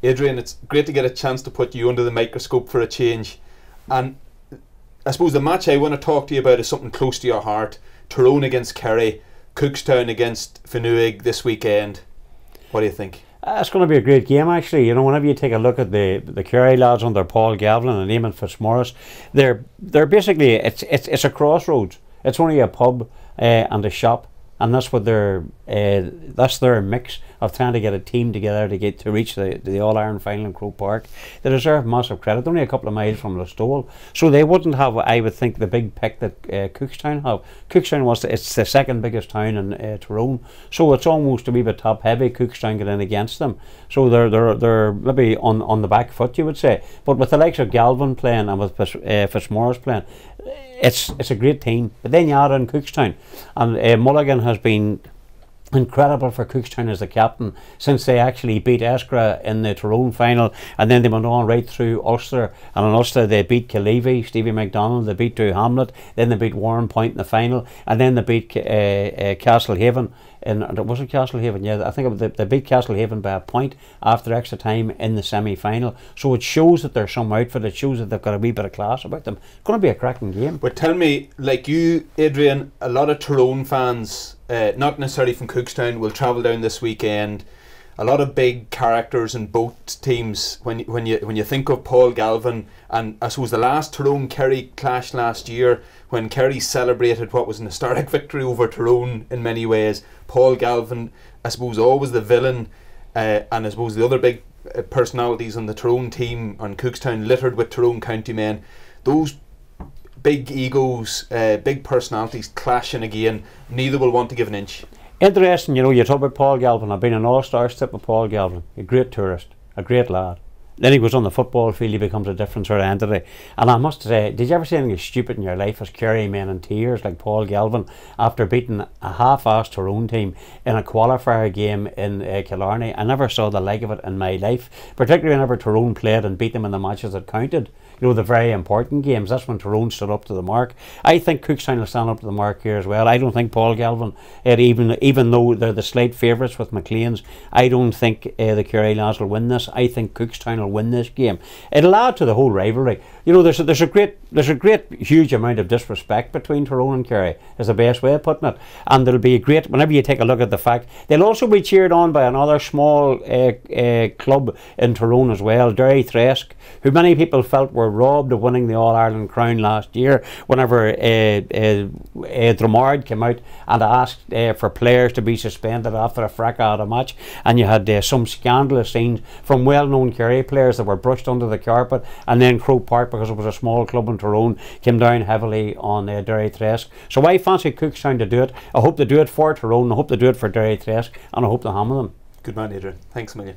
Adrian, it's great to get a chance to put you under the microscope for a change. And I suppose the match I want to talk to you about is something close to your heart. Tyrone against Kerry, Cookstown against Finuge this weekend. What do you think? It's going to be a great game, actually. You know, whenever you take a look at the Kerry lads under Paul Gavlin and Eamon Fitzmaurice, they're basically, it's a crossroads. It's only a pub and a shop, and that's what that's their mix of trying to get a team together to reach the All-Ireland final in Croke Park. They deserve massive credit. They're only a couple of miles from Listowel, so they wouldn't have, I would think, the big pick that Cookstown have. Cookstown it's the second biggest town in Tyrone, so it's almost a wee bit top heavy. Cookstown get in against them, so they're maybe on the back foot, you would say. But with the likes of Galvin playing and with Fitzmaurice playing, it's a great team. But then you add in Cookstown, and Mulligan has been incredible for Cookstown as the captain since they actually beat Eskra in the Tyrone final, and then they went on right through Ulster, and in Ulster they beat Killeavy, Stevie McDonald, they beat Drew Hamlet, then they beat Warren Point in the final, and then they beat Castlehaven. Was it Castlehaven? Yeah, I think they beat Castlehaven by a point after extra time in the semi-final. So it shows that there's some outfit. It shows that they've got a wee bit of class about them. It's going to be a cracking game. But tell me, like you, Adrian, a lot of Tyrone fans, not necessarily from Cookstown, will travel down this weekend. A lot of big characters in both teams. When you think of Paul Galvin, and I suppose the last Tyrone-Kerry clash last year, when Kerry celebrated what was an historic victory over Tyrone in many ways, Paul Galvin, I suppose, always the villain, and I suppose the other big personalities on the Tyrone team on Cookstown littered with Tyrone County men. Those big egos, big personalities clashing again. Neither will want to give an inch. Interesting, you know, you talk about Paul Galvin. I've been an all-star step with Paul Galvin, a great tourist, a great lad. Then he goes on the football field, he becomes a different sort of entity. And I must say, did you ever see anything stupid in your life as Kerry men in tears like Paul Galvin after beating a half-assed Tyrone team in a qualifier game in Killarney? I never saw the like of it in my life, particularly whenever Tyrone played and beat them in the matches that counted. You know, the very important games, that's when Tyrone stood up to the mark. I think Cookstown will stand up to the mark here as well. I don't think Paul Galvin, even though they're the slight favourites with McLean's, I don't think the Kerry lads will win this. I think Cookstown will win this game. It'll add to the whole rivalry. You know, there's a great huge amount of disrespect between Tyrone and Kerry, is the best way of putting it. And there'll be a great, whenever you take a look at the fact, they'll also be cheered on by another small club in Tyrone as well, Derry Thresk, who many people felt were robbed of winning the All-Ireland crown last year whenever Dromard came out and asked for players to be suspended after a fracas match, and you had some scandalous scenes from well-known Kerry players that were brushed under the carpet, and then Croke Park, because it was a small club in Tyrone, came down heavily on Derry Thresk. So I fancy Cookstown to do it. I hope they do it for Tyrone, I hope they do it for Derry Thresk, and I hope they hammer them. Good man, Adrian. Thanks a million.